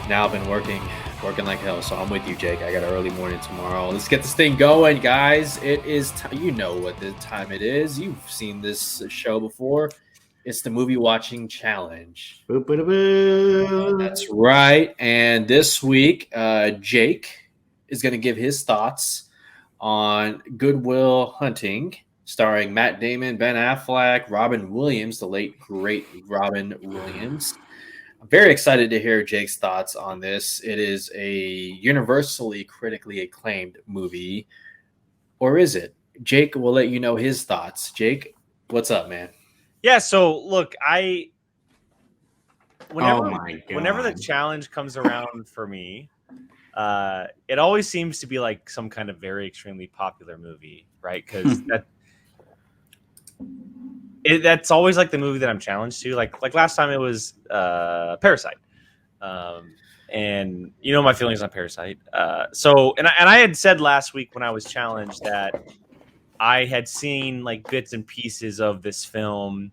Now I've been working like hell. So I'm with you, Jake. I got an early morning tomorrow. Let's get this thing going, guys. It is you know what the time it is. You've seen this show before. It's the movie watching challenge. Boo, boo, boo. That's right. And this week, Jake is going to give his thoughts on Good Will Hunting, starring Matt Damon, Ben Affleck, Robin Williams, the late great Robin Williams. I'm very excited to hear Jake's thoughts on this. It is a universally critically acclaimed movie, or is it? Jake will let you know his thoughts. Jake, what's up, man? Yeah, so look, whenever the challenge comes around for me, it always seems to be like some kind of very extremely popular movie, right? Because that's always like the movie that I'm challenged to. Like last time it was Parasite, and you know my feelings on Parasite. So I had said last week when I was challenged that I had seen like bits and pieces of this film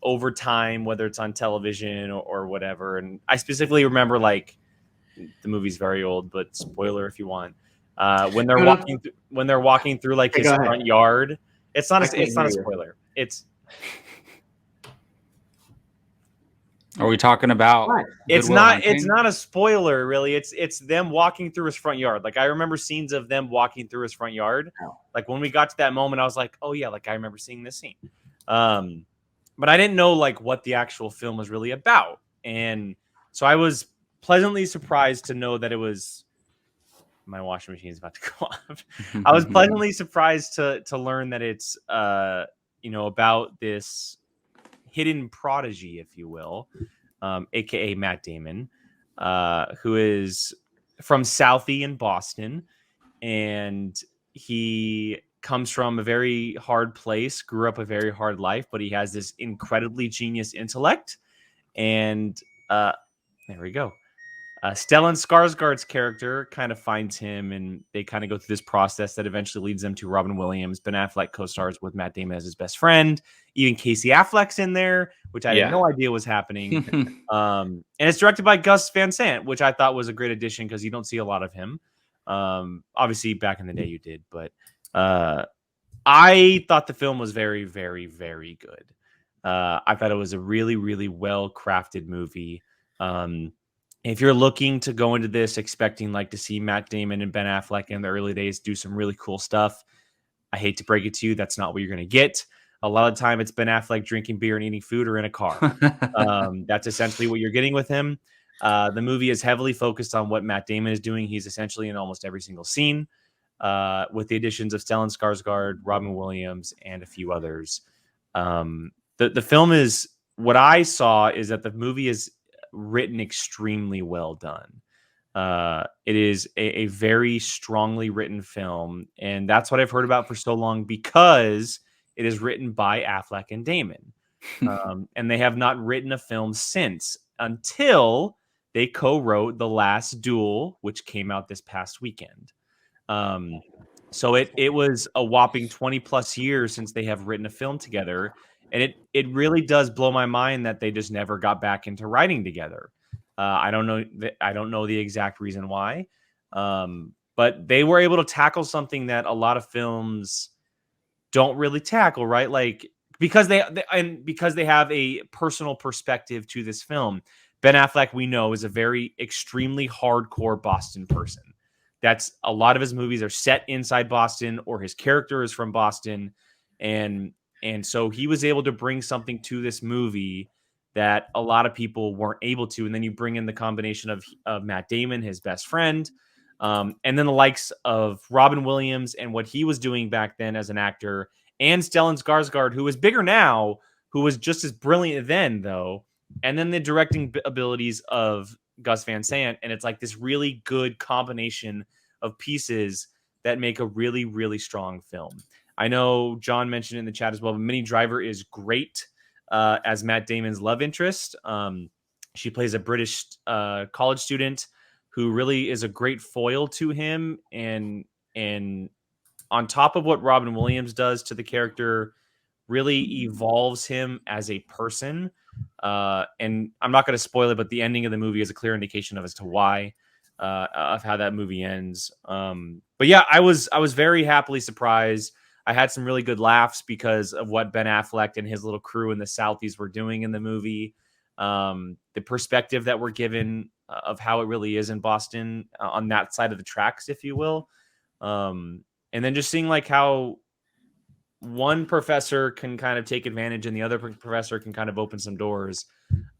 over time, whether it's on television or whatever. And I specifically remember, like, the movie's very old, but spoiler if you want. When they're walking through like his front yard, it's not a spoiler. Are we talking about? It's not a spoiler, really. It's them walking through his front yard. Like I remember scenes of them walking through his front yard. Like when we got to that moment, I was like, oh yeah, like I remember seeing this scene. But I didn't know like what the actual film was really about, and so I was pleasantly surprised to know that it was. My washing machine is about to go off. I was pleasantly surprised to learn that it's about this hidden prodigy, if you will, aka Matt Damon, who is from Southie in Boston, and he comes from a very hard place, grew up a very hard life, but he has this incredibly genius intellect. And there we go. Stellan Skarsgård's character kind of finds him, and they kind of go through this process that eventually leads them to Robin Williams. Ben Affleck co-stars with Matt Damon as his best friend. Even Casey Affleck's in there, which I had no idea was happening. And it's directed by Gus Van Sant, which I thought was a great addition because you don't see a lot of him. Obviously, back in the day you did, but I thought the film was very, very, very good. I thought it was a really, really well-crafted movie. If you're looking to go into this expecting like to see Matt Damon and Ben Affleck in the early days do some really cool stuff, I hate to break it to you, that's not what you're going to get. A lot of the time it's Ben Affleck drinking beer and eating food or in a car. That's essentially what you're getting with him. The movie is heavily focused on what Matt Damon is doing. He's essentially in almost every single scene, with the additions of Stellan Skarsgård, Robin Williams, and a few others. The film is, what I saw is that the movie is written extremely well done. It is a very strongly written film, and that's what I've heard about for so long because it is written by Affleck and Damon. And they have not written a film since until they co-wrote The Last Duel, which came out this past weekend. So it was a whopping 20 plus years since they have written a film together. And it really does blow my mind that they just never got back into writing together. I don't know the exact reason why, but they were able to tackle something that a lot of films don't really tackle, right? Like because they have a personal perspective to this film. Ben Affleck, we know, is a very extremely hardcore Boston person. That's a lot of his movies are set inside Boston, or his character is from Boston, and so he was able to bring something to this movie that a lot of people weren't able to. And then you bring in the combination of Matt Damon, his best friend, and then the likes of Robin Williams and what he was doing back then as an actor, and Stellan Skarsgård, who is bigger now, who was just as brilliant then, though. And then the directing abilities of Gus Van Sant. And it's like this really good combination of pieces that make a really, really strong film. I know John mentioned in the chat as well, but Minnie Driver is great as Matt Damon's love interest. She plays a British college student who really is a great foil to him. And on top of what Robin Williams does to the character, really evolves him as a person. And I'm not going to spoil it, but the ending of the movie is a clear indication as to why, of how that movie ends. But yeah, I was very happily surprised. I had some really good laughs because of what Ben Affleck and his little crew in the Southeast were doing in the movie. The perspective that we're given of how it really is in Boston on that side of the tracks, if you will. And then just seeing like how one professor can kind of take advantage and the other professor can kind of open some doors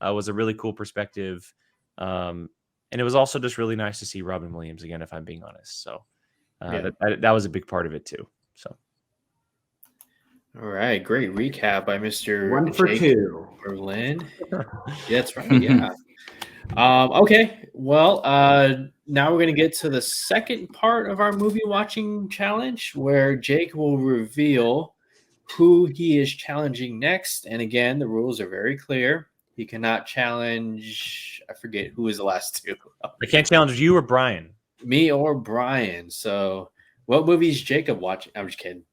was a really cool perspective. And it was also just really nice to see Robin Williams again, if I'm being honest. So that was a big part of it too. So. All right, great recap by Mr. 1 for Jake 2. Berlin. Yeah, that's right. Yeah. Okay. Well, now we're going to get to the second part of our movie watching challenge, where Jake will reveal who he is challenging next. And again, the rules are very clear. He cannot challenge. I forget who is the last two. I can't challenge you or Brian. Me or Brian. So, what movie is Jacob watching? I'm just kidding.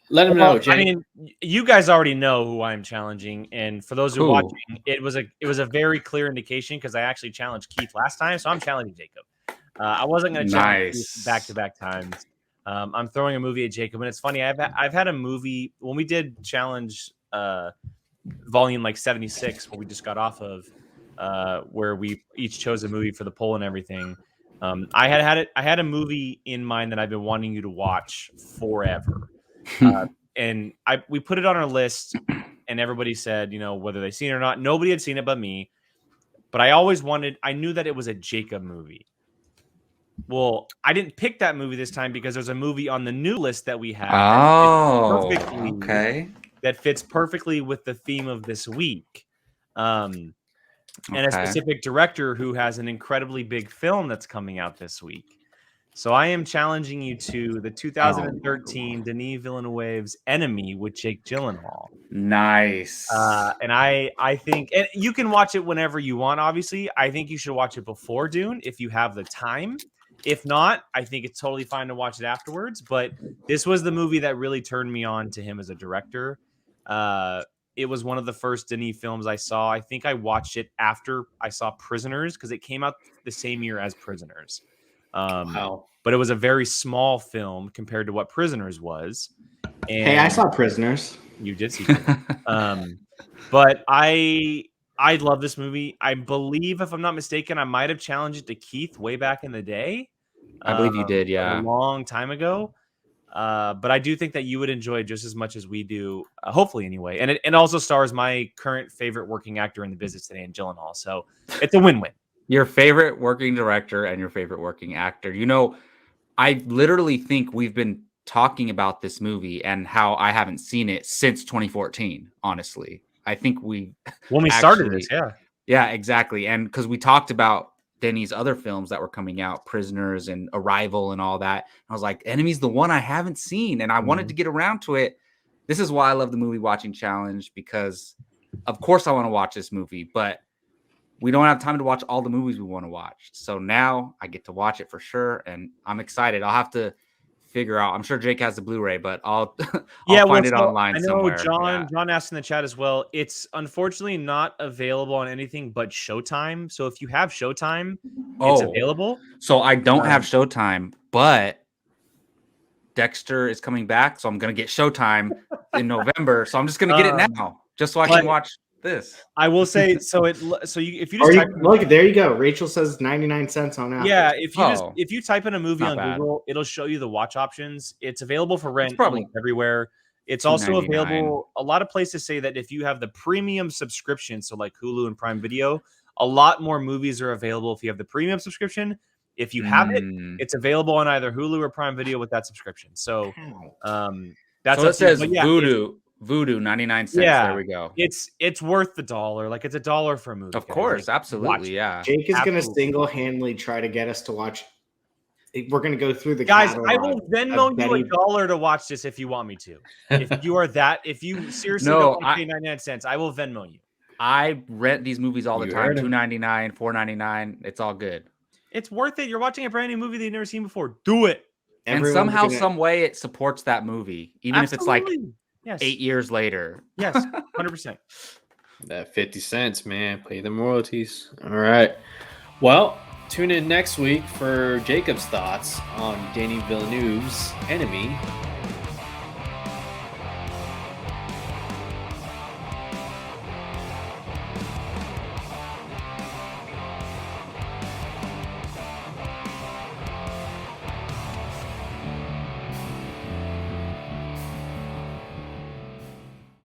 Let him know, Jake. I mean, you guys already know who I'm challenging, and for those who are watching, it was a very clear indication because I actually challenged Keith last time, so I'm challenging Jacob. I wasn't going to challenge Keith back-to-back times. I'm throwing a movie at Jacob, and it's funny. I've had a movie when we did challenge volume like 76, what we just got off of, where we each chose a movie for the poll and everything. I had a movie in mind that I've been wanting you to watch forever. And we put it on our list, and everybody said, whether they seen it or not. Nobody had seen it but me. But I knew that it was a Jacob movie. Well, I didn't pick that movie this time because there's a movie on the new list that we have. That fits perfectly with the theme of this week. And a specific director who has an incredibly big film that's coming out this week. So I am challenging you to the 2013 Denis Villeneuve's Enemy with Jake Gyllenhaal. Nice. And I think, and you can watch it whenever you want, obviously. I think you should watch it before Dune if you have the time. If not, I think it's totally fine to watch it afterwards. But this was the movie that really turned me on to him as a director. It was one of the first Denis films I saw. I think I watched it after I saw Prisoners because it came out the same year as Prisoners. Wow. But it was a very small film compared to what Prisoners was. And Hey, I saw Prisoners. You did see Prisoners. But I love this movie. I believe, if I'm not mistaken, I might have challenged it to Keith way back in the day. I believe you did, yeah. A long time ago. But I do think that you would enjoy it just as much as we do, hopefully anyway. And it also stars my current favorite working actor in the business today, in Gyllenhaal. So it's a win-win. Your favorite working director and your favorite working actor. I literally think we've been talking about this movie and how I haven't seen it since 2014, honestly. I think when we started this, yeah. Yeah, exactly. And because we talked about Denis' other films that were coming out, Prisoners and Arrival and all that. I was like, Enemy's the one I haven't seen, and I wanted to get around to it. This is why I love the movie watching challenge, because of course I want to watch this movie, but we don't have time to watch all the movies we want to watch. So now I get to watch it for sure, and I'm excited. I'll have to figure out. I'm sure Jake has the Blu-ray, but I'll find it online somewhere. John asked in the chat as well. It's unfortunately not available on anything but Showtime. So if you have Showtime, it's available. So I don't have Showtime, but Dexter is coming back, so I'm gonna get Showtime in November. So I'm just gonna get it now, just so I can watch this. I will say if you just look, there you go. Rachel says 99 cents on Apple. Yeah, if you type in a movie on Google, it'll show you the watch options. It's available for rent probably everywhere. It's also available. A lot of places say that if you have the premium subscription, so like Hulu and Prime Video, a lot more movies are available if you have the premium subscription. If you have it, it's available on either Hulu or Prime Video with that subscription. So that's so it says Voodoo 99 cents. Yeah, there we go. It's worth the $1. Like it's $1 for a movie. Of course, absolutely, yeah. Jake is going to single-handedly try to get us to watch. We're going to go through the guys. I will Venmo you $1 to watch this if you want me to. If you seriously don't want to pay 99 cents, I will Venmo you. I rent these movies all the time. $2.99, $4.99. It's all good. It's worth it. You're watching a brand new movie that you've never seen before. Do it. And somehow, some way, it supports that movie, even if it's like 8 years later. Yes, 100%. That 50 cents, man. Pay them royalties. All right. Well, tune in next week for Jacob's thoughts on Danny Villeneuve's Enemy